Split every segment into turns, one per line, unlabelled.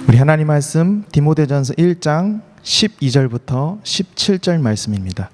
우리 하나님 말씀 디모데전서 1장 12절부터 17절 말씀입니다.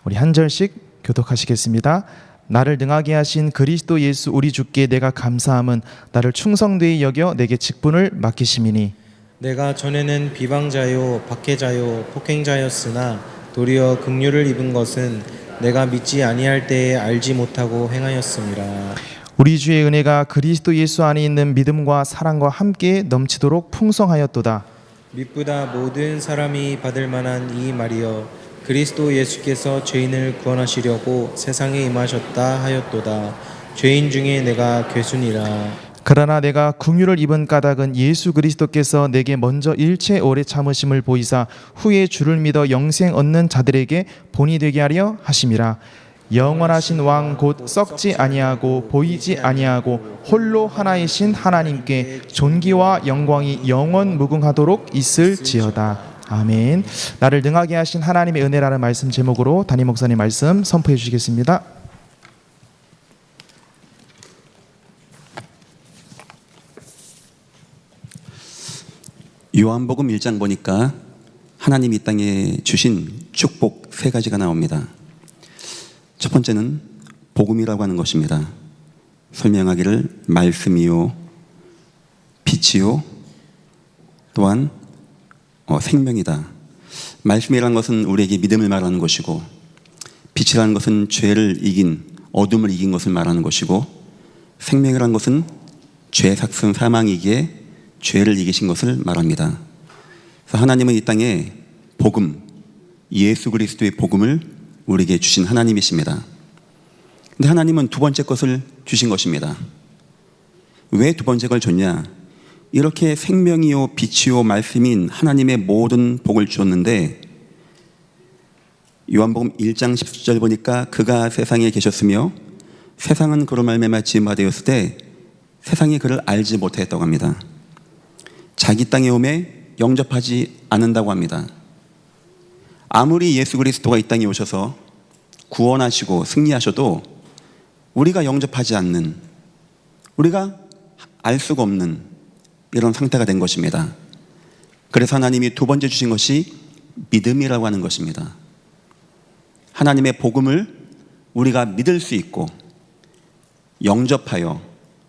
우리 한 절씩 교독하시겠습니다. 나를 능하게 하신 그리스도 예수 우리 주께 내가 감사함은 나를 충성되이 여겨 내게 직분을 맡기심이니
내가 전에는 비방자요 박해자요 폭행자였으나 도리어 긍휼을 입은 것은 내가 믿지 아니할 때에 알지 못하고 행하였음이라.
우리 주의 은혜가 그리스도 예수 안에 있는 믿음과 사랑과 함께 넘치도록 풍성하였도다.
믿보다 모든 사람이 받을 만한 이 말이여 그리스도 예수께서 죄인을 구원하시려고 세상에 임하셨다 하였도다. 죄인 중에 내가 괴순이라.
그러나 내가 긍휼을 입은 까닭은 예수 그리스도께서 내게 먼저 일체 오래 참으심을 보이사 후에 주를 믿어 영생 얻는 자들에게 본이 되게 하려 하심이라. 영원하신 왕 곧 썩지 아니하고 보이지 아니하고 홀로 하나이신 하나님께 존귀와 영광이 영원 무궁하도록 있을지어다. 아멘. 나를 능하게 하신 하나님의 은혜라는 말씀 제목으로 담임 목사님 말씀 선포해 주시겠습니다.
요한복음 1장 보니까 하나님이 이 땅에 주신 축복 세 가지가 나옵니다. 첫 번째는 복음이라고 하는 것입니다. 설명하기를 말씀이요 빛이요 또한 생명이다. 말씀이라는 것은 우리에게 믿음을 말하는 것이고 빛이라는 것은 죄를 이긴 어둠을 이긴 것을 말하는 것이고 생명이라는 것은 죄 삭슨 사망이기에 죄를 이기신 것을 말합니다. 그래서 하나님은 이 땅에 복음, 예수 그리스도의 복음을 우리에게 주신 하나님이십니다. 근데 하나님은 두 번째 것을 주신 것입니다. 왜 두 번째 걸 줬냐? 이렇게 생명이요 빛이요 말씀인 하나님의 모든 복을 주었는데 요한복음 1장 10절 보니까 그가 세상에 계셨으며 세상은 그로 말미암아 지음바 되었을 때 세상이 그를 알지 못하였다고 합니다. 자기 땅에 오매 영접하지 않는다고 합니다. 아무리 예수 그리스도가 이 땅에 오셔서 구원하시고 승리하셔도 우리가 영접하지 않는, 우리가 알 수가 없는 이런 상태가 된 것입니다. 그래서 하나님이 두 번째 주신 것이 믿음이라고 하는 것입니다. 하나님의 복음을 우리가 믿을 수 있고 영접하여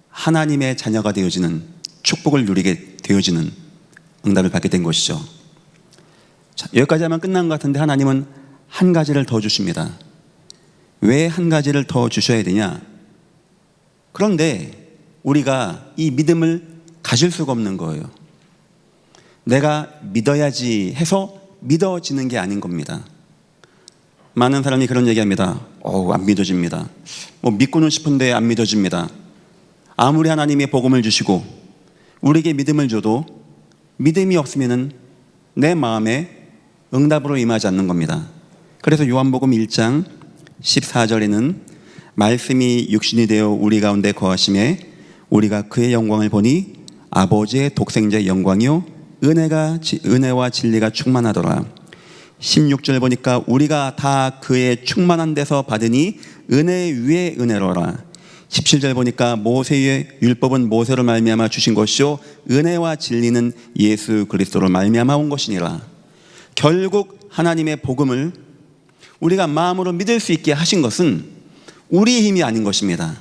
하나님의 자녀가 되어지는 축복을 누리게 되어지는 응답을 받게 된 것이죠. 자, 여기까지 하면 끝난 것 같은데 하나님은 한 가지를 더 주십니다. 왜 한 가지를 더 주셔야 되냐? 그런데 우리가 이 믿음을 가질 수가 없는 거예요. 내가 믿어야지 해서 믿어지는 게 아닌 겁니다. 많은 사람이 그런 얘기합니다. 안 믿어집니다. 믿고는 싶은데 안 믿어집니다. 아무리 하나님의 복음을 주시고 우리에게 믿음을 줘도 믿음이 없으면 내 마음에 응답으로 임하지 않는 겁니다. 그래서 요한복음 1장 14절에는 말씀이 육신이 되어 우리 가운데 거하심에 우리가 그의 영광을 보니 아버지의 독생자의 영광이요 은혜와 진리가 충만하더라. 16절 보니까 우리가 다 그의 충만한 데서 받으니 은혜 위에 은혜로라. 17절 보니까 모세의 율법은 모세로 말미암아 주신 것이요 은혜와 진리는 예수 그리스도로 말미암아 온 것이니라. 결국 하나님의 복음을 우리가 마음으로 믿을 수 있게 하신 것은 우리의 힘이 아닌 것입니다.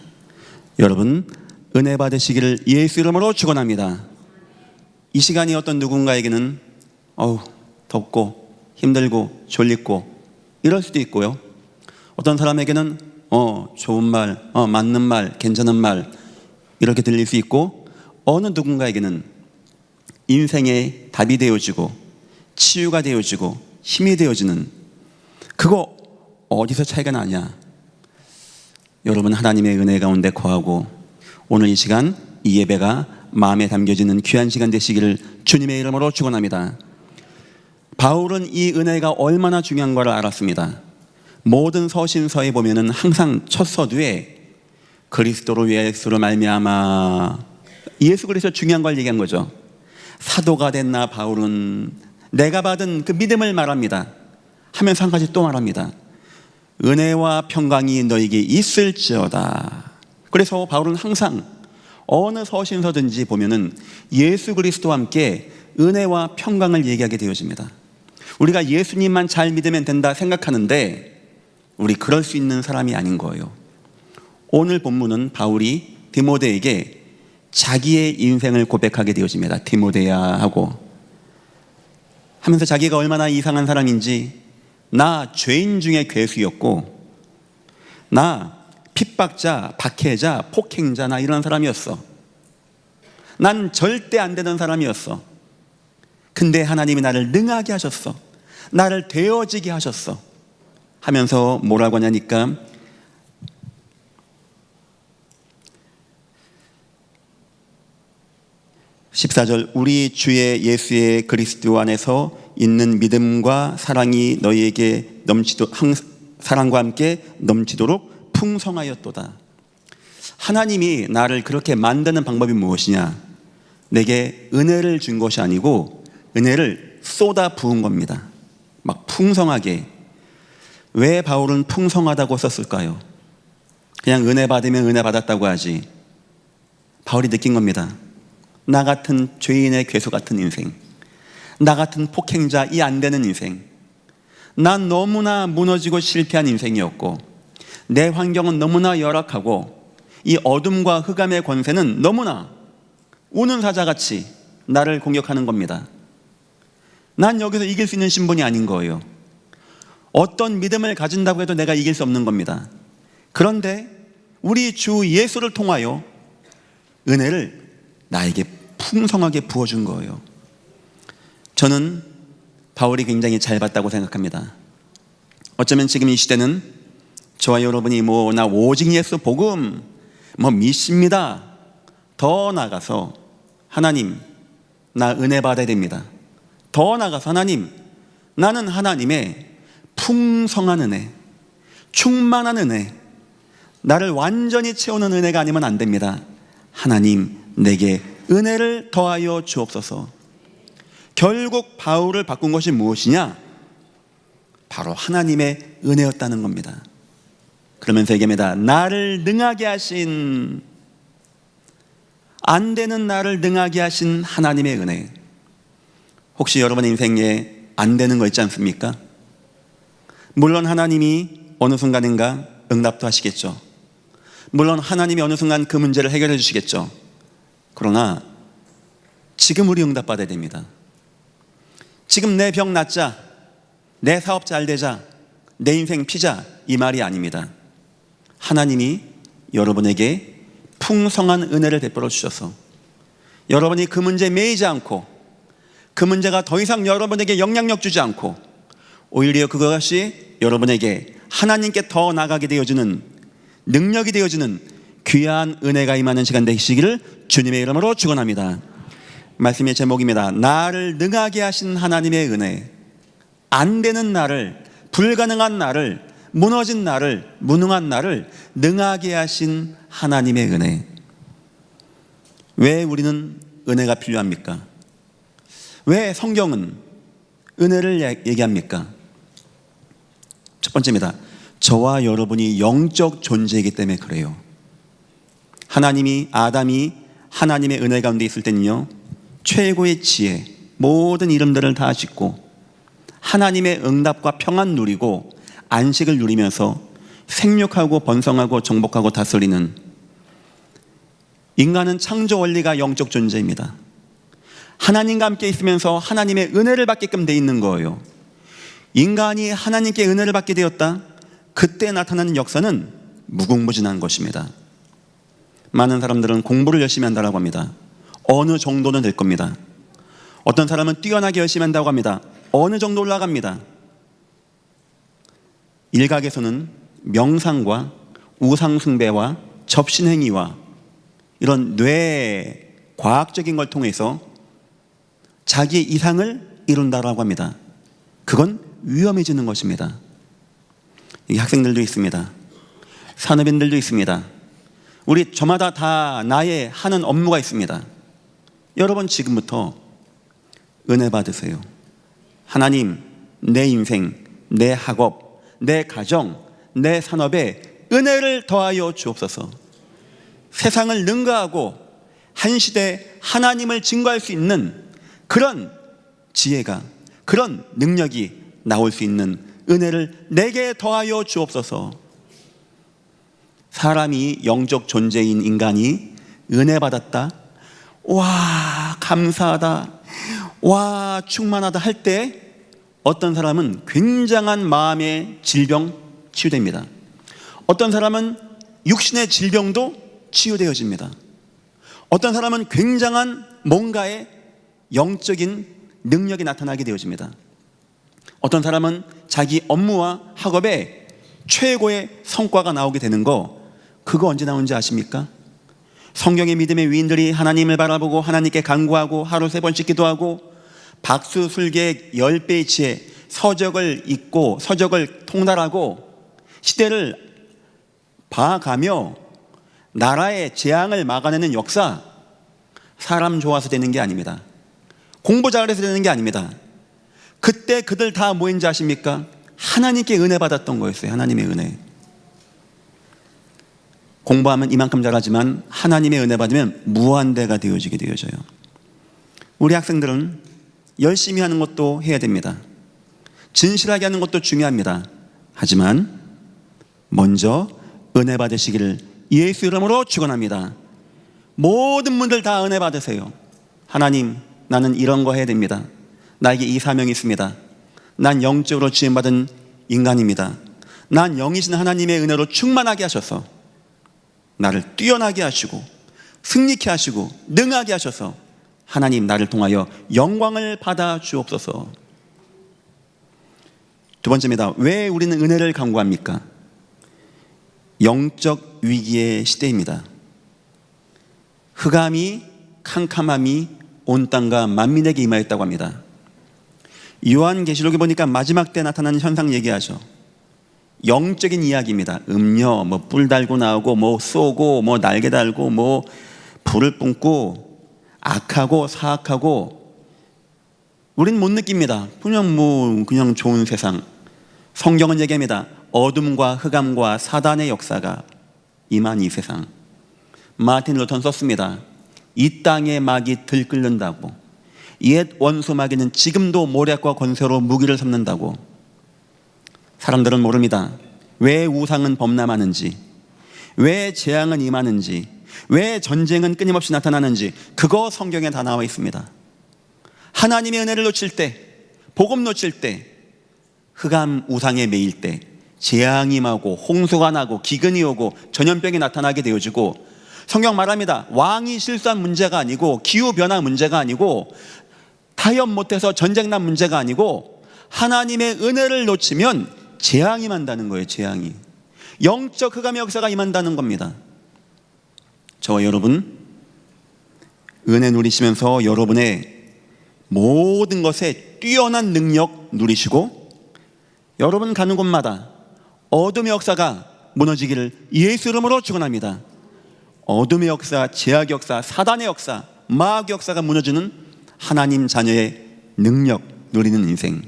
여러분 은혜 받으시기를 예수 이름으로 축원합니다. 이 시간이 어떤 누군가에게는 덥고 힘들고 졸립고 이럴 수도 있고요. 어떤 사람에게는 좋은 말, 맞는 말, 괜찮은 말 이렇게 들릴 수 있고 어느 누군가에게는 인생의 답이 되어지고 치유가 되어지고 힘이 되어지는 그거 어디서 차이가 나냐? 여러분 하나님의 은혜 가운데 거하고 오늘 이 시간 이 예배가 마음에 담겨지는 귀한 시간 되시기를 주님의 이름으로 축원합니다. 바울은 이 은혜가 얼마나 중요한 걸 알았습니다. 모든 서신서에 보면은 항상 첫 서두에 그리스도로 예수로 말미암아 예수 그리스도 중요한 걸 얘기한 거죠. 사도가 됐나 바울은 내가 받은 그 믿음을 말합니다. 하면서 한 가지 또 말합니다. 은혜와 평강이 너에게 있을지어다. 그래서 바울은 항상 어느 서신서든지 보면은 예수 그리스도와 함께 은혜와 평강을 얘기하게 되어집니다. 우리가 예수님만 잘 믿으면 된다 생각하는데 우리 그럴 수 있는 사람이 아닌 거예요. 오늘 본문은 바울이 디모데에게 자기의 인생을 고백하게 되어집니다. 디모데야 하고 하면서 자기가 얼마나 이상한 사람인지, 나 죄인 중에 괴수였고, 나 핍박자, 박해자, 폭행자, 나 이런 사람이었어. 난 절대 안 되는 사람이었어. 근데 하나님이 나를 능하게 하셨어. 나를 되어지게 하셨어. 하면서 뭐라고 하냐니까 14절, 우리 주의 예수의 그리스도 안에서 있는 믿음과 사랑이 너희에게 사랑과 함께 넘치도록 풍성하였도다. 하나님이 나를 그렇게 만드는 방법이 무엇이냐? 내게 은혜를 준 것이 아니고 은혜를 쏟아 부은 겁니다. 막 풍성하게. 왜 바울은 풍성하다고 썼을까요? 그냥 은혜 받으면 은혜 받았다고 하지. 바울이 느낀 겁니다. 나 같은 죄인의 괴수 같은 인생, 나 같은 폭행자, 이 안 되는 인생, 난 너무나 무너지고 실패한 인생이었고, 내 환경은 너무나 열악하고, 이 어둠과 흑암의 권세는 너무나 우는 사자같이 나를 공격하는 겁니다. 난 여기서 이길 수 있는 신분이 아닌 거예요. 어떤 믿음을 가진다고 해도 내가 이길 수 없는 겁니다. 그런데 우리 주 예수를 통하여 은혜를 나에게 풍성하게 부어준 거예요. 저는 바울이 굉장히 잘 봤다고 생각합니다. 어쩌면 지금 이 시대는 저와 여러분이 나 오직 예수 복음 믿습니다. 더 나아가서 하나님, 나 은혜 받아야 됩니다. 더 나아가서 하나님, 나는 하나님의 풍성한 은혜, 충만한 은혜, 나를 완전히 채우는 은혜가 아니면 안 됩니다. 하나님, 내게 은혜를 더하여 주옵소서. 결국 바울을 바꾼 것이 무엇이냐? 바로 하나님의 은혜였다는 겁니다. 그러면서 얘기합니다. 나를 능하게 하신, 안 되는 나를 능하게 하신 하나님의 은혜. 혹시 여러분의 인생에 안 되는 거 있지 않습니까? 물론 하나님이 어느 순간인가 응답도 하시겠죠. 물론 하나님이 어느 순간 그 문제를 해결해 주시겠죠. 그러나 지금 우리 응답받아야 됩니다. 지금 내 병 낫자, 내 사업 잘 되자, 내 인생 피자, 이 말이 아닙니다. 하나님이 여러분에게 풍성한 은혜를 베풀어 주셔서 여러분이 그 문제에 매이지 않고, 그 문제가 더 이상 여러분에게 영향력 주지 않고, 오히려 그것이 여러분에게 하나님께 더 나가게 되어주는 능력이 되어주는 귀한 은혜가 임하는 시간 되시기를 주님의 이름으로 축원합니다. 말씀의 제목입니다. 나를 능하게 하신 하나님의 은혜. 안 되는 나를, 불가능한 나를, 무너진 나를, 무능한 나를 능하게 하신 하나님의 은혜. 왜 우리는 은혜가 필요합니까? 왜 성경은 은혜를 얘기합니까? 첫 번째입니다. 저와 여러분이 영적 존재이기 때문에 그래요. 아담이 하나님의 은혜 가운데 있을 때는요, 최고의 지혜, 모든 이름들을 다 짓고 하나님의 응답과 평안 누리고 안식을 누리면서 생육하고 번성하고 정복하고 다스리는, 인간은 창조 원리가 영적 존재입니다. 하나님과 함께 있으면서 하나님의 은혜를 받게끔 돼 있는 거예요. 인간이 하나님께 은혜를 받게 되었다, 그때 나타나는 역사는 무궁무진한 것입니다. 많은 사람들은 공부를 열심히 한다고 합니다. 어느 정도는 될 겁니다. 어떤 사람은 뛰어나게 열심히 한다고 합니다. 어느 정도 올라갑니다. 일각에서는 명상과 우상숭배와 접신행위와 이런 뇌 과학적인 걸 통해서 자기의 이상을 이룬다고 합니다. 그건 위험해지는 것입니다. 여기 학생들도 있습니다. 산업인들도 있습니다. 우리 저마다 다 나의 하는 업무가 있습니다. 여러분 지금부터 은혜 받으세요. 하나님, 내 인생, 내 학업, 내 가정, 내 산업에 은혜를 더하여 주옵소서. 세상을 능가하고 한 시대 하나님을 증거할 수 있는 그런 지혜가, 그런 능력이 나올 수 있는 은혜를 내게 더하여 주옵소서. 사람이 영적 존재인 인간이 은혜 받았다, 와 감사하다, 와 충만하다 할 때 어떤 사람은 굉장한 마음의 질병 치유됩니다. 어떤 사람은 육신의 질병도 치유되어집니다. 어떤 사람은 굉장한 뭔가의 영적인 능력이 나타나게 되어집니다. 어떤 사람은 자기 업무와 학업에 최고의 성과가 나오게 되는 거, 그거 언제 나오는지 아십니까? 성경의 믿음의 위인들이 하나님을 바라보고 하나님께 간구하고 하루 3번씩 기도하고 박수술계 10배의 지혜, 서적을 읽고 서적을 통달하고 시대를 봐가며 나라의 재앙을 막아내는 역사, 사람 좋아서 되는 게 아닙니다. 공부 잘해서 되는 게 아닙니다. 그때 그들 다 뭐인지 아십니까? 하나님께 은혜 받았던 거였어요. 하나님의 은혜. 공부하면 이만큼 잘하지만 하나님의 은혜 받으면 무한대가 되어지게 되어져요. 우리 학생들은 열심히 하는 것도 해야 됩니다. 진실하게 하는 것도 중요합니다. 하지만 먼저 은혜 받으시기를 예수 이름으로 축원합니다. 모든 분들 다 은혜 받으세요. 하나님, 나는 이런 거 해야 됩니다. 나에게 이 사명이 있습니다. 난 영적으로 지음받은 인간입니다. 난 영이신 하나님의 은혜로 충만하게 하셔서 나를 뛰어나게 하시고 승리케 하시고 능하게 하셔서 하나님, 나를 통하여 영광을 받아 주옵소서. 두 번째입니다. 왜 우리는 은혜를 간구합니까? 영적 위기의 시대입니다. 흑암이, 캄캄함이 온 땅과 만민에게 임하였다고 합니다. 요한계시록에 보니까 마지막 때 나타나는 현상 얘기하죠. 영적인 이야기입니다. 음녀, 뿔 달고 나오고 쏘고 날개 달고 불을 뿜고 악하고 사악하고, 우린 못 느낍니다. 그냥 좋은 세상. 성경은 얘기합니다. 어둠과 흑암과 사단의 역사가 임한 이 세상. 마틴 루터는 썼습니다. 이 땅의 막이 들끓는다고. 옛 원수 마귀는 지금도 모략과 권세로 무기를 삼는다고. 사람들은 모릅니다. 왜 우상은 범람하는지, 왜 재앙은 임하는지, 왜 전쟁은 끊임없이 나타나는지, 그거 성경에 다 나와 있습니다. 하나님의 은혜를 놓칠 때, 복음 놓칠 때, 흑암 우상에 매일 때 재앙이 임하고 홍수가 나고 기근이 오고 전염병이 나타나게 되어지고, 성경 말합니다. 왕이 실수한 문제가 아니고, 기후변화 문제가 아니고, 타협 못해서 전쟁 난 문제가 아니고, 하나님의 은혜를 놓치면 재앙이 임한다는 거예요. 재앙이. 영적 흑암의 역사가 임한다는 겁니다. 저와 여러분, 은혜 누리시면서 여러분의 모든 것에 뛰어난 능력 누리시고, 여러분 가는 곳마다 어둠의 역사가 무너지기를 예수 이름으로 축원합니다. 어둠의 역사, 제약의 역사, 사단의 역사, 마귀의 역사가 무너지는 하나님 자녀의 능력 누리는 인생.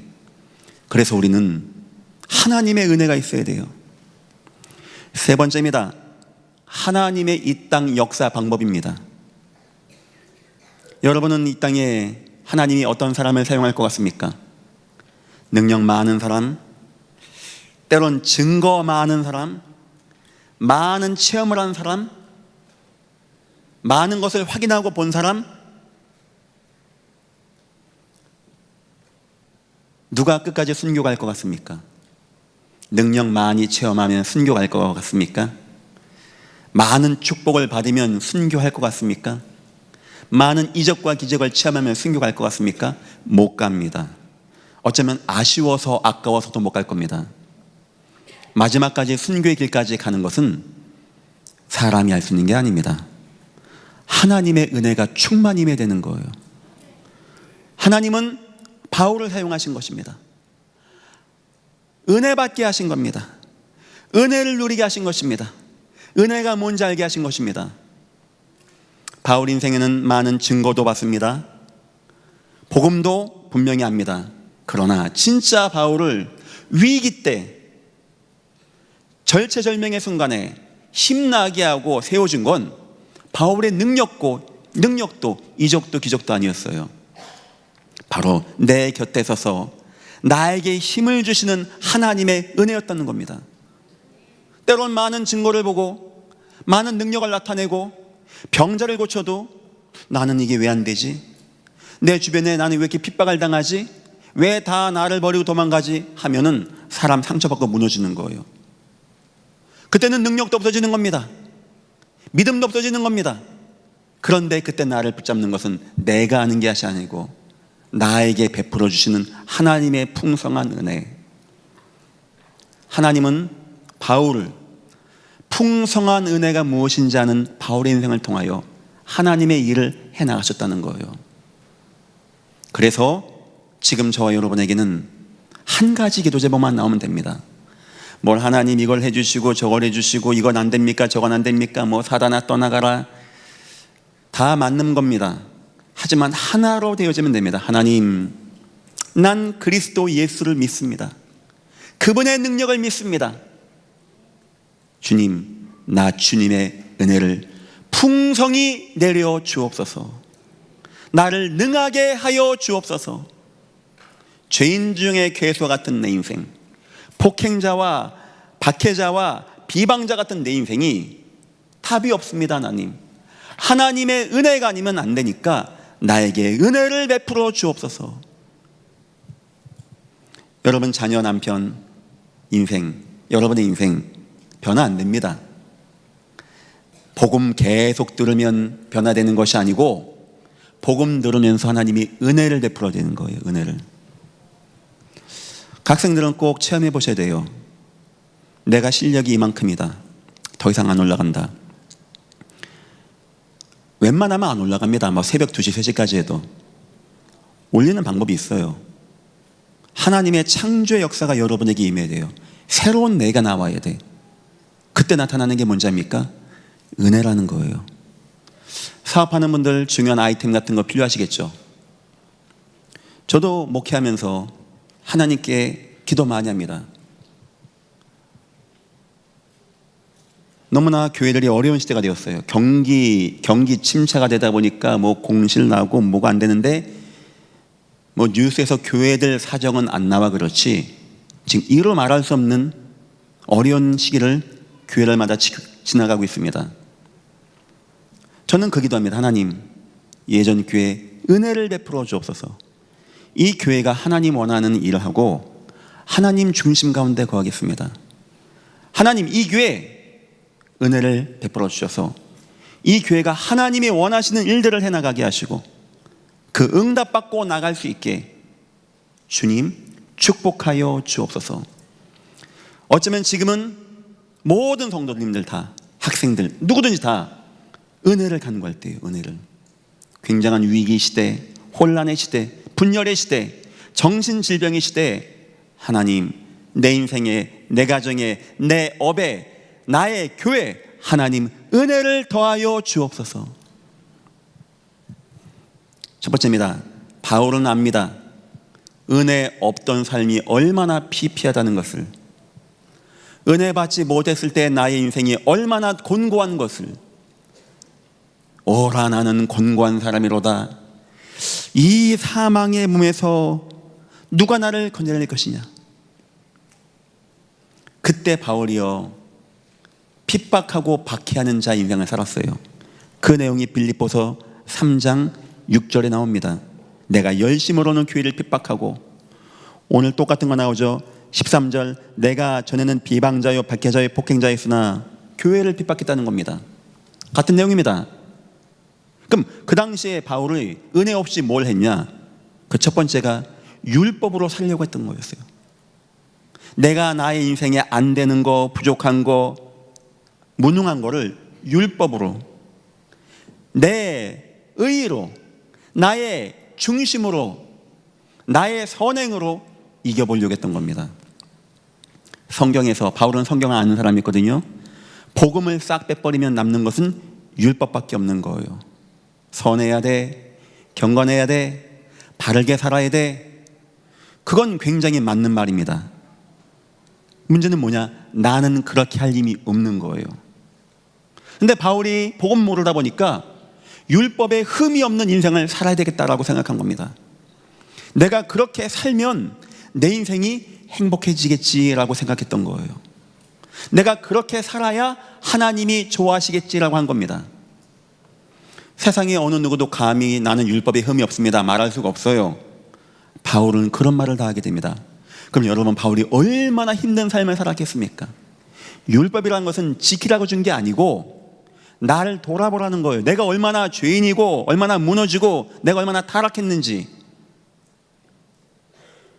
그래서 우리는 하나님의 은혜가 있어야 돼요. 세 번째입니다. 하나님의 이 땅 역사 방법입니다. 여러분은 이 땅에 하나님이 어떤 사람을 사용할 것 같습니까? 능력 많은 사람, 때론 증거 많은 사람, 많은 체험을 한 사람, 많은 것을 확인하고 본 사람, 누가 끝까지 순교 갈 것 같습니까? 능력 많이 체험하면 순교 갈 것 같습니까? 많은 축복을 받으면 순교할 것 같습니까? 많은 이적과 기적을 체험하면 순교 갈 것 같습니까? 못 갑니다. 어쩌면 아쉬워서 아까워서도 못 갈 겁니다. 마지막까지 순교의 길까지 가는 것은 사람이 할 수 있는 게 아닙니다. 하나님의 은혜가 충만히 임해야 되는 거예요. 하나님은 바울을 사용하신 것입니다. 은혜 받게 하신 겁니다. 은혜를 누리게 하신 것입니다. 은혜가 뭔지 알게 하신 것입니다. 바울 인생에는 많은 증거도 받습니다. 복음도 분명히 압니다. 그러나 진짜 바울을 위기 때, 절체절명의 순간에 힘나게 하고 세워준 건 바울의 능력고 능력도 이적도 기적도 아니었어요. 바로 내 곁에 서서 나에게 힘을 주시는 하나님의 은혜였다는 겁니다. 때론 많은 증거를 보고 많은 능력을 나타내고 병자를 고쳐도 나는 이게 왜 안 되지? 내 주변에 나는 왜 이렇게 핍박을 당하지? 왜 다 나를 버리고 도망가지? 하면은 사람 상처받고 무너지는 거예요. 그때는 능력도 없어지는 겁니다. 믿음도 없어지는 겁니다. 그런데 그때 나를 붙잡는 것은 내가 아는 것이 아니고 나에게 베풀어 주시는 하나님의 풍성한 은혜. 하나님은 바울을 풍성한 은혜가 무엇인지 아는 바울의 인생을 통하여 하나님의 일을 해나가셨다는 거예요. 그래서 지금 저와 여러분에게는 한 가지 기도 제목만 나오면 됩니다. 뭘 하나님 이걸 해주시고 저걸 해주시고 이건 안 됩니까? 저건 안 됩니까? 뭐 사단아 떠나가라. 다 맞는 겁니다. 하지만 하나로 되어지면 됩니다. 하나님, 난 그리스도 예수를 믿습니다. 그분의 능력을 믿습니다. 주님, 나 주님의 은혜를 풍성히 내려 주옵소서. 나를 능하게 하여 주옵소서. 죄인 중에 괴수와 같은 내 인생, 폭행자와 박해자와 비방자 같은 내 인생이 답이 없습니다. 하나님, 하나님의 은혜가 아니면 안 되니까 나에게 은혜를 베풀어 주옵소서. 여러분 자녀, 남편, 인생, 여러분의 인생 변화 안 됩니다. 복음 계속 들으면 변화되는 것이 아니고 복음 들으면서 하나님이 은혜를 베풀어 되는 거예요. 은혜를. 학생들은 꼭 체험해 보셔야 돼요. 내가 실력이 이만큼이다. 더 이상 안 올라간다. 웬만하면 안 올라갑니다. 뭐 새벽 2시, 3시까지 해도. 올리는 방법이 있어요. 하나님의 창조의 역사가 여러분에게 임해야 돼요. 새로운 내가 나와야 돼. 그때 나타나는 게 뭔지 압니까? 은혜라는 거예요. 사업하는 분들 중요한 아이템 같은 거 필요하시겠죠? 저도 목회하면서 하나님께 기도 많이 합니다. 너무나 교회들이 어려운 시대가 되었어요. 경기 침체가 되다 보니까 뭐 공실 나고 뭐가 안 되는데 뭐 뉴스에서 교회들 사정은 안 나와 그렇지 지금 이루 말할 수 없는 어려운 시기를 교회들마다 지나가고 있습니다. 저는 그 기도합니다. 하나님, 예전 교회 은혜를 베풀어 주옵소서. 이 교회가 하나님 원하는 일을 하고 하나님 중심 가운데 거하겠습니다. 하나님, 이 교회 은혜를 베풀어 주셔서 이 교회가 하나님이 원하시는 일들을 해나가게 하시고 그 응답받고 나갈 수 있게 주님 축복하여 주옵소서. 어쩌면 지금은 모든 성도님들 다, 학생들 누구든지 다 은혜를 간구할 때예요. 은혜를. 굉장한 위기 시대, 혼란의 시대, 분열의 시대, 정신질병의 시대, 하나님, 내 인생에, 내 가정에, 내 업에, 나의 교회, 하나님 은혜를 더하여 주옵소서. 첫 번째입니다. 바울은 압니다. 은혜 없던 삶이 얼마나 피폐하다는 것을, 은혜 받지 못했을 때 나의 인생이 얼마나 곤고한 것을. 오라 나는 곤고한 사람이로다. 이 사망의 몸에서 누가 나를 건져낼 것이냐. 그때 바울이요 핍박하고 박해하는 자 인생을 살았어요. 그 내용이 빌립보서 3장 6절에 나옵니다. 내가 열심으로는 교회를 핍박하고, 오늘 똑같은 거 나오죠. 13절, 내가 전에는 비방자요 박해자요 폭행자였으나 교회를 핍박했다는 겁니다. 같은 내용입니다. 그럼 그 당시에 바울이 은혜 없이 뭘 했냐? 그 첫 번째가 율법으로 살려고 했던 거였어요. 내가 나의 인생에 안 되는 거, 부족한 거, 무능한 거를 율법으로, 내 의로, 나의 중심으로, 나의 선행으로 이겨보려고 했던 겁니다. 성경에서, 바울은 성경을 아는 사람이 있거든요. 복음을 싹 빼버리면 남는 것은 율법밖에 없는 거예요. 선해야 돼, 경건해야 돼, 바르게 살아야 돼. 그건 굉장히 맞는 말입니다. 문제는 뭐냐? 나는 그렇게 할 힘이 없는 거예요. 근데 바울이 복음 모르다 보니까 율법에 흠이 없는 인생을 살아야 되겠다라고 생각한 겁니다. 내가 그렇게 살면 내 인생이 행복해지겠지라고 생각했던 거예요. 내가 그렇게 살아야 하나님이 좋아하시겠지라고 한 겁니다. 세상에 어느 누구도 감히 나는 율법에 흠이 없습니다 말할 수가 없어요. 바울은 그런 말을 다 하게 됩니다. 그럼 여러분, 바울이 얼마나 힘든 삶을 살았겠습니까? 율법이라는 것은 지키라고 준 게 아니고 나를 돌아보라는 거예요. 내가 얼마나 죄인이고 얼마나 무너지고 내가 얼마나 타락했는지.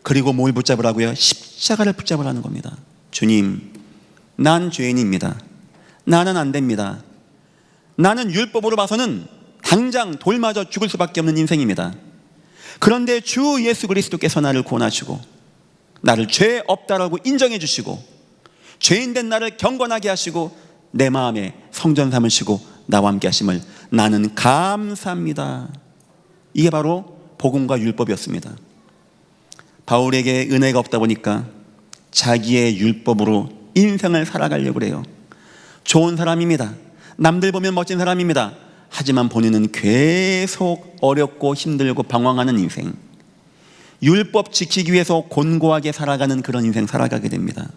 그리고 뭘 붙잡으라고요? 십자가를 붙잡으라는 겁니다. 주님, 난 죄인입니다. 나는 안 됩니다. 나는 율법으로 봐서는 당장 돌 맞아 죽을 수밖에 없는 인생입니다. 그런데 주 예수 그리스도께서 나를 구원하시고 나를 죄 없다라고 인정해 주시고 죄인된 나를 경건하게 하시고 내 마음에 성전 삼으시고 나와 함께 하심을 나는 감사합니다. 이게 바로 복음과 율법이었습니다. 바울에게 은혜가 없다 보니까 자기의 율법으로 인생을 살아가려고 그래요. 좋은 사람입니다. 남들 보면 멋진 사람입니다. 하지만 본인은 계속 어렵고 힘들고 방황하는 인생, 율법 지키기 위해서 곤고하게 살아가는 그런 인생 살아가게 됩니다.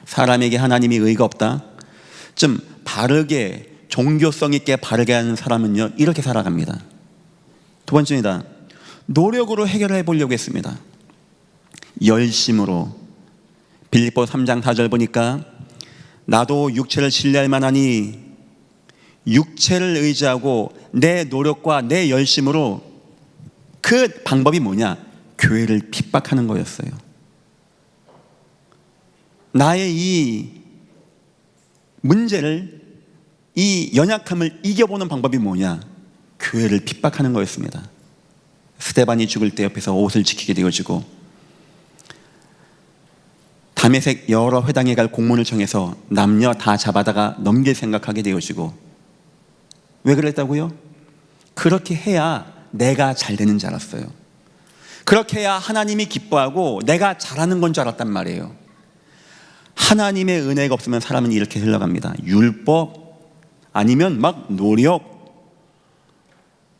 사람에게 하나님이 의가 없다, 좀 바르게 종교성 있게 바르게 하는 사람은요 이렇게 살아갑니다. 두 번째입니다. 노력으로 해결해 보려고 했습니다. 열심으로. 빌립보 3장 4절 보니까 나도 육체를 신뢰할 만하니 육체를 의지하고 내 노력과 내 열심으로, 그 방법이 뭐냐? 교회를 핍박하는 거였어요. 나의 이 문제를, 이 연약함을 이겨보는 방법이 뭐냐? 교회를 핍박하는 거였습니다. 스데반이 죽을 때 옆에서 옷을 지키게 되어지고, 다메섹 여러 회당에 갈 공문을 정해서 남녀 다 잡아다가 넘길 생각하게 되어지고. 왜 그랬다고요? 그렇게 해야 내가 잘 되는 줄 알았어요. 그렇게 해야 하나님이 기뻐하고 내가 잘하는 건 줄 알았단 말이에요. 하나님의 은혜가 없으면 사람은 이렇게 흘러갑니다. 율법 아니면 막 노력.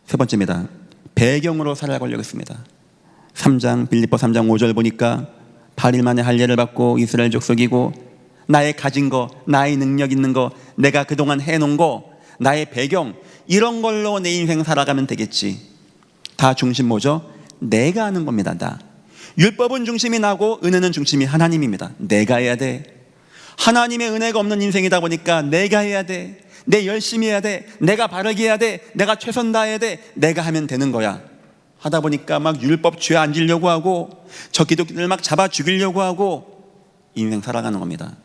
세 번째입니다. 배경으로 살아가려고 했습니다. 3장 빌립보 3장 5절 보니까 8일 만에 할례를 받고 이스라엘 족속이고, 나의 가진 거, 나의 능력 있는 거, 내가 그동안 해놓은 거, 나의 배경, 이런 걸로 내 인생 살아가면 되겠지. 다 중심 뭐죠? 내가 하는 겁니다. 나. 율법은 중심이 나고 은혜는 중심이 하나님입니다. 내가 해야 돼. 하나님의 은혜가 없는 인생이다 보니까 내가 해야 돼. 내 열심히 해야 돼. 내가 바르게 해야 돼. 내가 최선 다해야 돼. 내가 하면 되는 거야. 하다 보니까 막 율법 죄 안 지려고 하고, 저 기독교들 막 잡아 죽이려고 하고 인생 살아가는 겁니다.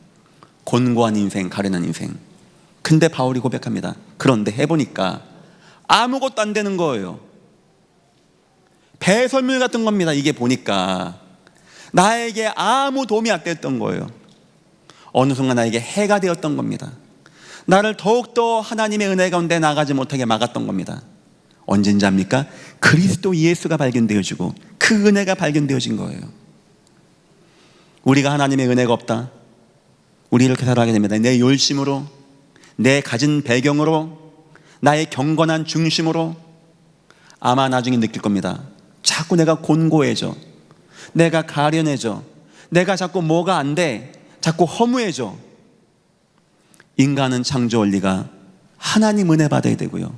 곤고한 인생, 가련한 인생. 근데 바울이 고백합니다. 그런데 해보니까 아무것도 안 되는 거예요. 배설물 같은 겁니다. 이게 보니까 나에게 아무 도움이 안 됐던 거예요. 어느 순간 나에게 해가 되었던 겁니다. 나를 더욱더 하나님의 은혜 가운데 나가지 못하게 막았던 겁니다. 언젠지 압니까? 그리스도 예수가 발견되어지고 그 은혜가 발견되어진 거예요. 우리가 하나님의 은혜가 없다, 우리 이렇게 살아가게 됩니다. 내 열심으로, 내 가진 배경으로, 나의 경건한 중심으로. 아마 나중에 느낄 겁니다. 자꾸 내가 곤고해져, 내가 가련해져, 내가 자꾸 뭐가 안 돼, 자꾸 허무해져. 인간은 창조 원리가 하나님 은혜 받아야 되고요,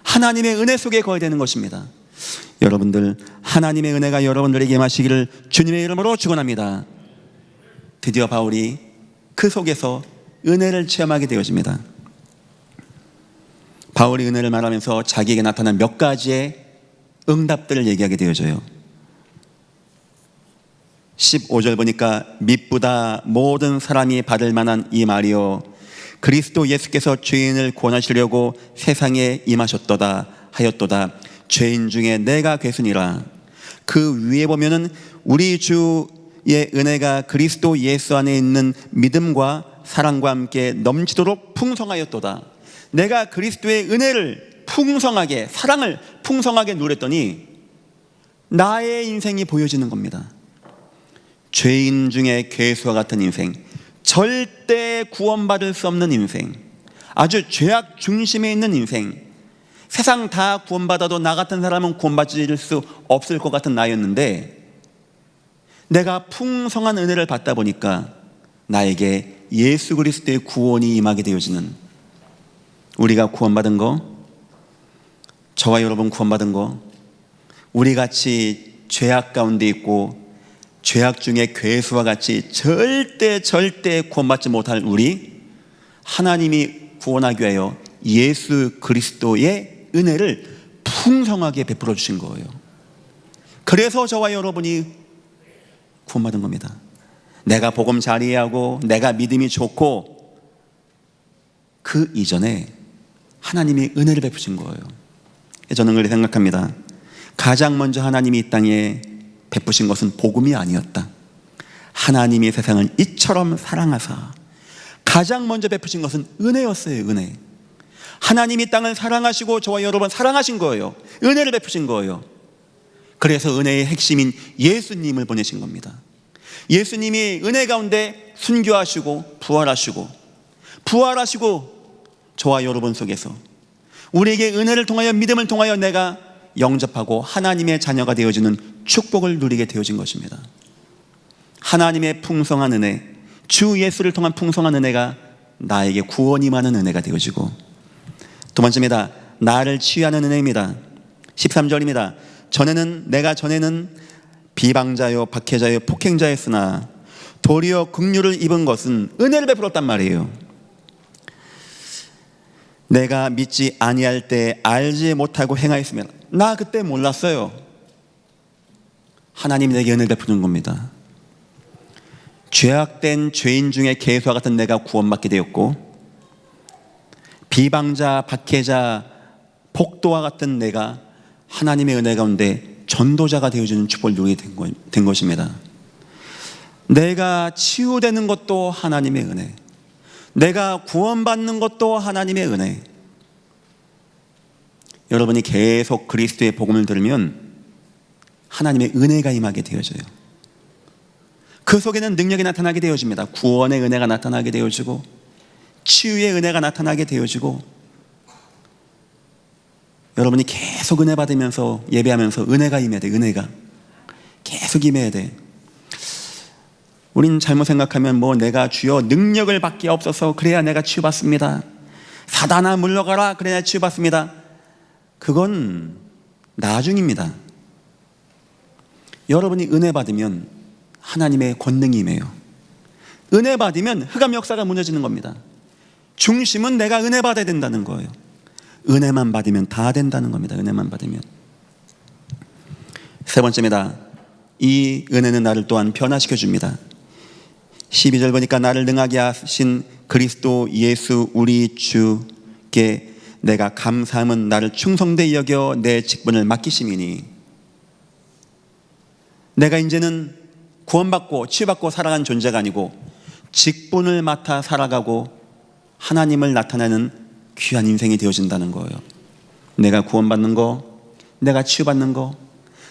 하나님의 은혜 속에 거해야 되는 것입니다. 여러분들, 하나님의 은혜가 여러분들에게 임하시기를 주님의 이름으로 축원합니다. 드디어 바울이 그 속에서 은혜를 체험하게 되어집니다. 바울이 은혜를 말하면서 자기에게 나타난 몇 가지의 응답들을 얘기하게 되어져요. 15절 보니까 미쁘다 모든 사람이 받을 만한 이 말이요, 그리스도 예수께서 죄인을 구원하시려고 세상에 임하셨도다 하였도다. 죄인 중에 내가 괴순이라. 그 위에 보면은 우리 주의 은혜가 그리스도 예수 안에 있는 믿음과 사랑과 함께 넘치도록 풍성하였도다. 내가 그리스도의 은혜를 풍성하게, 사랑을 풍성하게 누렸더니 나의 인생이 보여지는 겁니다. 죄인 중에 괴수와 같은 인생, 절대 구원받을 수 없는 인생, 아주 죄악 중심에 있는 인생, 세상 다 구원받아도 나 같은 사람은 구원받을 수 없을 것 같은 나였는데 내가 풍성한 은혜를 받다 보니까 나에게 예수 그리스도의 구원이 임하게 되어지는, 우리가 구원받은 거, 저와 여러분 구원받은 거, 우리같이 죄악 가운데 있고 죄악 중에 괴수와 같이 절대 구원받지 못할 우리, 하나님이 구원하기 위하여 예수 그리스도의 은혜를 풍성하게 베풀어 주신 거예요. 그래서 저와 여러분이 구원받은 겁니다. 내가 복음 잘 이해하고 내가 믿음이 좋고 그 이전에 하나님이 은혜를 베푸신 거예요. 저는 그렇게 생각합니다. 가장 먼저 하나님이 이 땅에 베푸신 것은 복음이 아니었다. 하나님이 세상을 이처럼 사랑하사 가장 먼저 베푸신 것은 은혜였어요. 은혜. 하나님이 땅을 사랑하시고 저와 여러분 사랑하신 거예요. 은혜를 베푸신 거예요. 그래서 은혜의 핵심인 예수님을 보내신 겁니다. 예수님이 은혜 가운데 순교하시고 부활하시고 저와 여러분 속에서 우리에게 은혜를 통하여 믿음을 통하여 내가 영접하고 하나님의 자녀가 되어지는 축복을 누리게 되어진 것입니다. 하나님의 풍성한 은혜, 주 예수를 통한 풍성한 은혜가 나에게 구원이 많은 은혜가 되어지고, 두 번째입니다. 나를 치유하는 은혜입니다. 13절입니다. 내가 전에는 비방자요 박해자요 폭행자였으나 도리어 긍휼을 입은 것은 은혜를 베풀었단 말이에요. 내가 믿지 아니할 때 알지 못하고 행하였으면, 나 그때 몰랐어요. 하나님이 내게 은혜를 베푸는 겁니다. 죄악된 죄인 중에 괴수와 같은 내가 구원받게 되었고, 비방자, 박해자, 폭도와 같은 내가 하나님의 은혜 가운데 전도자가 되어주는 축복을 누리게 된 것입니다. 내가 치유되는 것도 하나님의 은혜, 내가 구원받는 것도 하나님의 은혜. 여러분이 계속 그리스도의 복음을 들으면 하나님의 은혜가 임하게 되어져요. 그 속에는 능력이 나타나게 되어집니다. 구원의 은혜가 나타나게 되어지고 치유의 은혜가 나타나게 되어지고, 여러분이 계속 은혜 받으면서 예배하면서 은혜가 임해야 돼. 은혜가 계속 임해야 돼. 우린 잘못 생각하면 내가 주여 능력을 받게 없어서 그래야 내가 치유받습니다. 사단아 물러가라 그래야 치유받습니다. 그건 나중입니다. 여러분이 은혜 받으면 하나님의 권능이 임해요. 은혜 받으면 흑암 역사가 무너지는 겁니다. 중심은 내가 은혜 받아야 된다는 거예요. 은혜만 받으면 다 된다는 겁니다. 은혜만 받으면. 세 번째입니다. 이 은혜는 나를 또한 변화시켜 줍니다. 12절 보니까 나를 능하게 하신 그리스도 예수 우리 주께 내가 감사함은 나를 충성되이 여겨 내 직분을 맡기심이니, 내가 이제는 구원받고 치유받고 살아간 존재가 아니고 직분을 맡아 살아가고 하나님을 나타내는 귀한 인생이 되어진다는 거예요. 내가 구원받는 거, 내가 치유받는 거,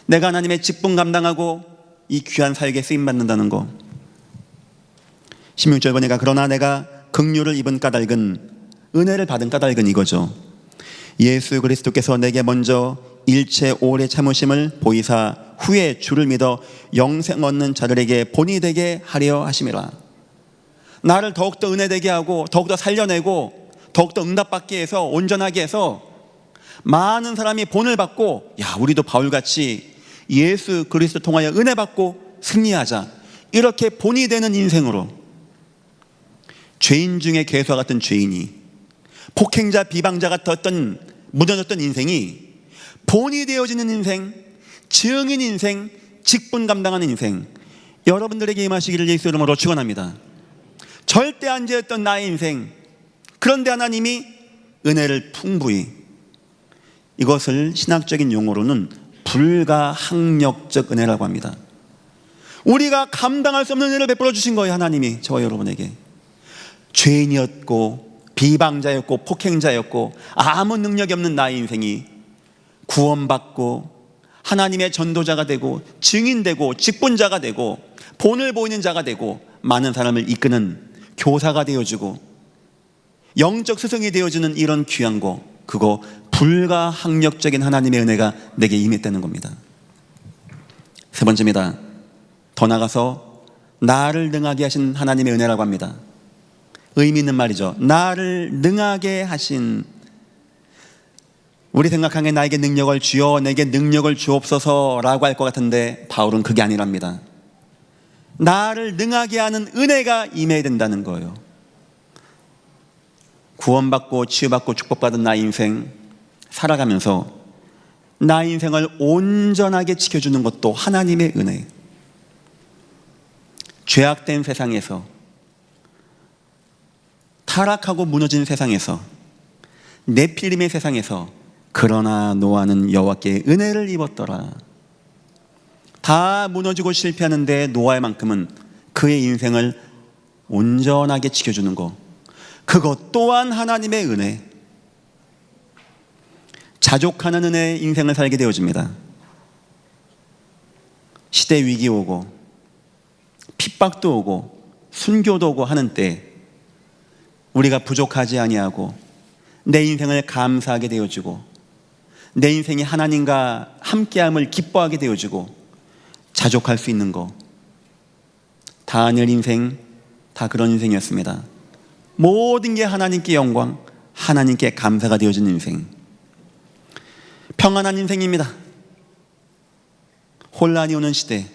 내가 하나님의 직분 감당하고 이 귀한 사역에 쓰임받는다는 거. 16절 보니까 그러나 내가 긍휼을 입은 까닭은, 은혜를 받은 까닭은 이거죠. 예수 그리스도께서 내게 먼저 일체 오래 참으심을 보이사 후에 주를 믿어 영생 얻는 자들에게 본이 되게 하려 하심이라. 나를 더욱더 은혜되게 하고 더욱더 살려내고 더욱더 응답받게 해서 온전하게 해서 많은 사람이 본을 받고, 야 우리도 바울같이 예수 그리스도 통하여 은혜 받고 승리하자, 이렇게 본이 되는 인생으로, 죄인 중에 괴수와 같은 죄인이, 폭행자 비방자 같았던 무뎌졌던 인생이 본이 되어지는 인생, 증인 인생, 직분 감당하는 인생, 여러분들에게 임하시기를 예수 이름으로 축원합니다. 절대 안 되었던 나의 인생, 그런데 하나님이 은혜를 풍부히, 이것을 신학적인 용어로는 불가항력적 은혜라고 합니다. 우리가 감당할 수 없는 은혜를 베풀어 주신 거예요. 하나님이 저와 여러분에게. 죄인이었고 비방자였고 폭행자였고 아무 능력이 없는 나의 인생이 구원받고 하나님의 전도자가 되고 증인되고 직분자가 되고 본을 보이는 자가 되고 많은 사람을 이끄는 교사가 되어주고 영적 스승이 되어주는 이런 귀한 거, 그거 불가항력적인 하나님의 은혜가 내게 임했다는 겁니다. 세 번째입니다. 더 나아가서 나를 능하게 하신 하나님의 은혜라고 합니다. 의미 있는 말이죠. 나를 능하게 하신, 우리 생각하기에 나에게 능력을 주어 내게 능력을 주옵소서라고 할 것 같은데 바울은 그게 아니랍니다. 나를 능하게 하는 은혜가 임해야 된다는 거예요. 구원받고 치유받고 축복받은 나 인생 살아가면서 나 인생을 온전하게 지켜주는 것도 하나님의 은혜. 죄악된 세상에서, 타락하고 무너진 세상에서, 네필림의 세상에서 그러나 노아는 여호와께 은혜를 입었더라. 다 무너지고 실패하는데 노아만큼은 그의 인생을 온전하게 지켜주는 것, 그것 또한 하나님의 은혜. 자족하는 은혜의 인생을 살게 되어집니다. 시대 위기 오고 핍박도 오고 순교도 오고 하는 때 우리가 부족하지 아니하고 내 인생을 감사하게 되어지고 내 인생이 하나님과 함께함을 기뻐하게 되어지고 자족할 수 있는 것, 다니엘 인생 다 그런 인생이었습니다. 모든 게 하나님께 영광, 하나님께 감사가 되어진 인생, 평안한 인생입니다. 혼란이 오는 시대,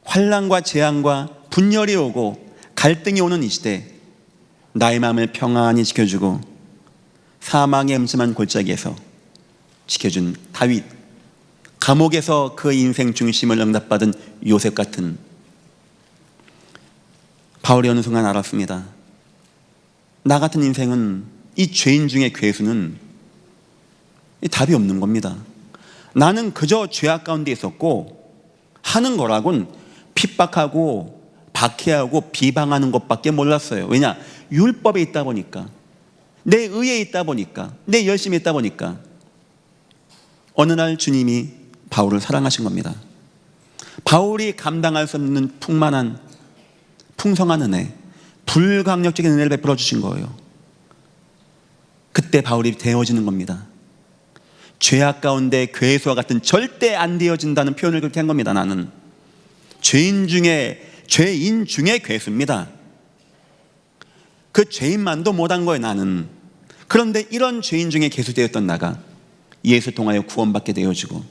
환난과 재앙과 분열이 오고 갈등이 오는 이 시대, 나의 마음을 평안히 지켜주고 사망의 음침한 골짜기에서 지켜준 다윗, 감옥에서 그 인생 중심을 응답받은 요셉 같은, 바울이 어느 순간 알았습니다. 나 같은 인생은, 이 죄인 중의 괴수는 답이 없는 겁니다. 나는 그저 죄악 가운데 있었고 하는 거라곤 핍박하고 박해하고 비방하는 것밖에 몰랐어요. 왜냐? 율법에 있다 보니까, 내 의에 있다 보니까, 내 열심에 있다 보니까. 어느 날 주님이 바울을 사랑하신 겁니다. 바울이 감당할 수 없는 풍만한, 풍성한 은혜, 불강력적인 은혜를 베풀어 주신 거예요. 그때 바울이 되어지는 겁니다. 죄악 가운데 괴수와 같은 절대 안 되어진다는 표현을 그렇게 한 겁니다. 나는 죄인 중에 괴수입니다. 그 죄인만도 못한 거예요, 나는. 그런데 이런 죄인 중에 괴수되었던 나가 예수 통하여 구원받게 되어지고,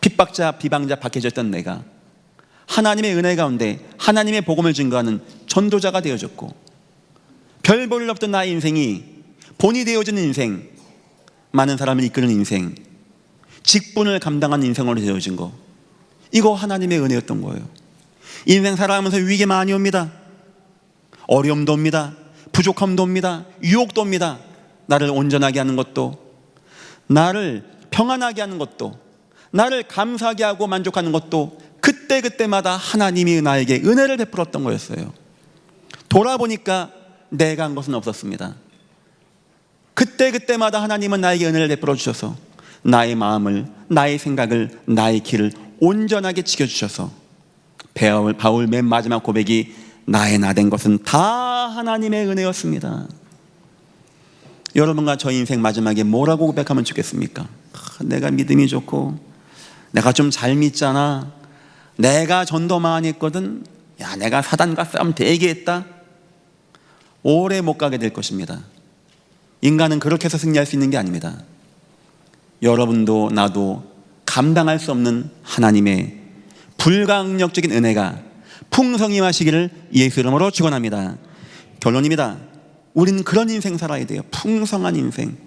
핍박자 비방자 박해졌던 내가 하나님의 은혜 가운데 하나님의 복음을 증거하는 전도자가 되어졌고, 별 볼 일 없던 나의 인생이 본이 되어진 인생, 많은 사람을 이끄는 인생, 직분을 감당한 인생으로 되어진 거, 이거 하나님의 은혜였던 거예요. 인생 살아가면서 위기 많이 옵니다. 어려움도 옵니다. 부족함도 옵니다. 유혹도 옵니다. 나를 온전하게 하는 것도, 나를 평안하게 하는 것도, 나를 감사하게 하고 만족하는 것도 그때그때마다 하나님이 나에게 은혜를 베풀었던 거였어요. 돌아보니까 내가 한 것은 없었습니다. 그때그때마다 하나님은 나에게 은혜를 베풀어 주셔서 나의 마음을, 나의 생각을, 나의 길을 온전하게 지켜주셔서, 바울 맨 마지막 고백이 나의 나 된 것은 다 하나님의 은혜였습니다. 여러분과 저 인생 마지막에 뭐라고 고백하면 좋겠습니까? 내가 믿음이 좋고, 내가 좀 잘 믿잖아, 내가 전도 많이 했거든, 야 내가 사단과 싸움 되게 했다, 오래 못 가게 될 것입니다. 인간은 그렇게 해서 승리할 수 있는 게 아닙니다. 여러분도 나도 감당할 수 없는 하나님의 불강력적인 은혜가 풍성히 임하시기를 예수 이름으로 축원합니다. 결론입니다. 우리는 그런 인생 살아야 돼요. 풍성한 인생,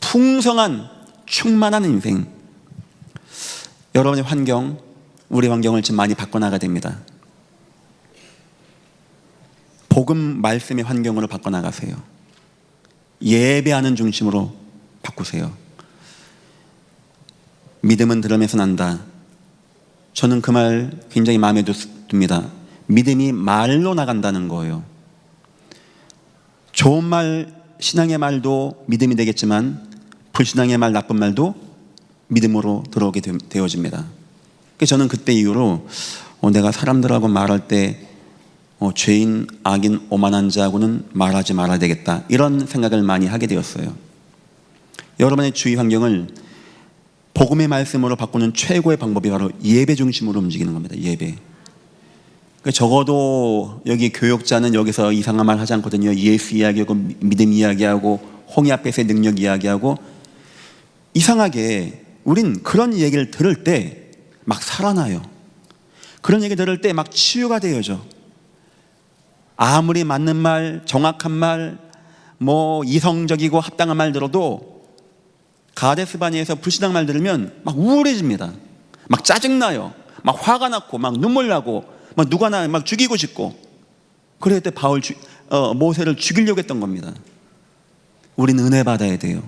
풍성한 충만한 인생. 여러분의 환경, 우리 환경을 좀 많이 바꿔나가야 됩니다. 복음 말씀의 환경으로 바꿔나가세요. 예배하는 중심으로 바꾸세요. 믿음은 들으면서 난다. 저는 그 말 굉장히 마음에 듭니다. 믿음이 말로 나간다는 거예요. 좋은 말, 신앙의 말도 믿음이 되겠지만 불신앙의 말, 나쁜 말도 믿음으로 들어오게 되어집니다. 그래서 저는 그때 이후로 내가 사람들하고 말할 때 죄인, 악인, 오만한 자하고는 말하지 말아야 되겠다, 이런 생각을 많이 하게 되었어요. 여러분의 주위 환경을 복음의 말씀으로 바꾸는 최고의 방법이 바로 예배 중심으로 움직이는 겁니다. 예배. 적어도 여기 교역자는 여기서 이상한 말 하지 않거든요. 예수 이야기하고 믿음 이야기하고 홍해 앞에서의 능력 이야기하고. 이상하게 우린 그런 얘기를 들을 때 막 살아나요. 그런 얘기 들을 때 막 치유가 되어져. 아무리 맞는 말, 정확한 말, 이성적이고 합당한 말 들어도 가데스바니에서 불신앙 말 들으면 막 우울해집니다. 막 짜증나요. 막 화가 났고 막 눈물 나고 막 누가 나 막 죽이고 싶고. 그럴 때 모세를 죽이려고 했던 겁니다. 우리는 은혜 받아야 돼요.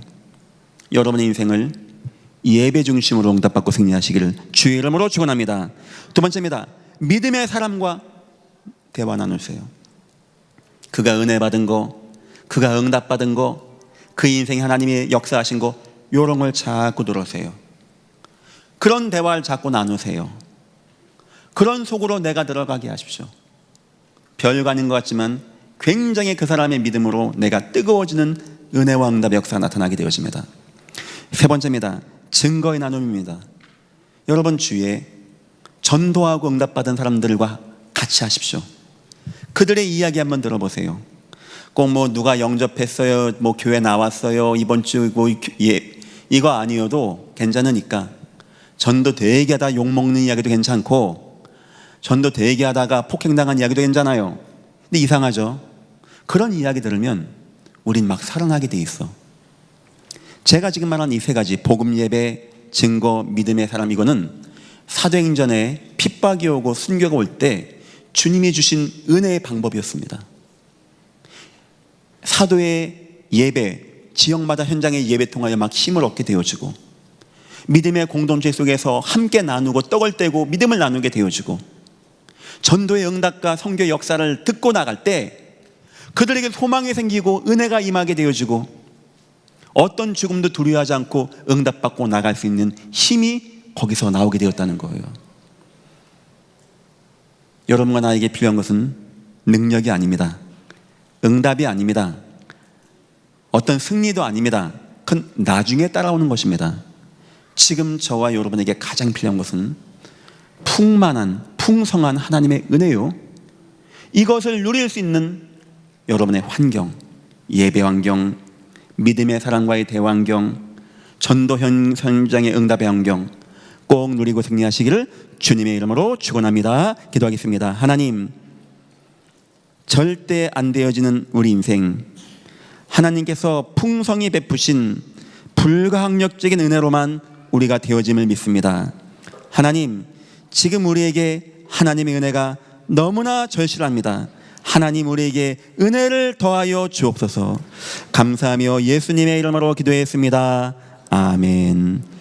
여러분의 인생을 예배 중심으로 응답받고 승리하시기를 주의 이름으로 축원합니다. 두 번째입니다. 믿음의 사람과 대화 나누세요. 그가 은혜 받은 거, 그가 응답받은 거, 그 인생에 하나님이 역사하신 거, 이런 걸 자꾸 들으세요. 그런 대화를 자꾸 나누세요. 그런 속으로 내가 들어가게 하십시오. 별거 아닌 것 같지만 굉장히 그 사람의 믿음으로 내가 뜨거워지는 은혜와 응답의 역사가 나타나게 되어집니다. 세 번째입니다. 증거의 나눔입니다. 여러분 주위에 전도하고 응답받은 사람들과 같이 하십시오. 그들의 이야기 한번 들어보세요. 꼭 누가 영접했어요, 교회 나왔어요, 이번 주 이거 아니어도 괜찮으니까. 전도 되게 하다 욕먹는 이야기도 괜찮고, 전도 되게 하다가 폭행당한 이야기도 괜찮아요. 근데 이상하죠? 그런 이야기 들으면 우린 막 살아나게 돼 있어. 제가 지금 말한 이 세 가지, 복음, 예배, 증거, 믿음의 사람, 이거는 사도행전에 핍박이 오고 순교가 올 때 주님이 주신 은혜의 방법이었습니다. 사도의 예배, 지역마다 현장의 예배 통하여 막 힘을 얻게 되어지고, 믿음의 공동체 속에서 함께 나누고 떡을 떼고 믿음을 나누게 되어지고, 전도의 응답과 선교 역사를 듣고 나갈 때 그들에게 소망이 생기고 은혜가 임하게 되어지고, 어떤 죽음도 두려워하지 않고 응답받고 나갈 수 있는 힘이 거기서 나오게 되었다는 거예요. 여러분과 나에게 필요한 것은 능력이 아닙니다. 응답이 아닙니다. 어떤 승리도 아닙니다. 그건 나중에 따라오는 것입니다. 지금 저와 여러분에게 가장 필요한 것은 풍만한, 풍성한 하나님의 은혜요. 이것을 누릴 수 있는 여러분의 환경, 예배 환경, 믿음의 사랑과의 대화 환경, 전도 현장의 응답의 환경 꼭 누리고 승리하시기를 주님의 이름으로 축원합니다. 기도하겠습니다. 하나님, 절대 안 되어지는 우리 인생, 하나님께서 풍성히 베푸신 불가항력적인 은혜로만 우리가 되어짐을 믿습니다. 하나님, 지금 우리에게 하나님의 은혜가 너무나 절실합니다. 하나님, 우리에게 은혜를 더하여 주옵소서. 감사하며 예수님의 이름으로 기도했습니다. 아멘.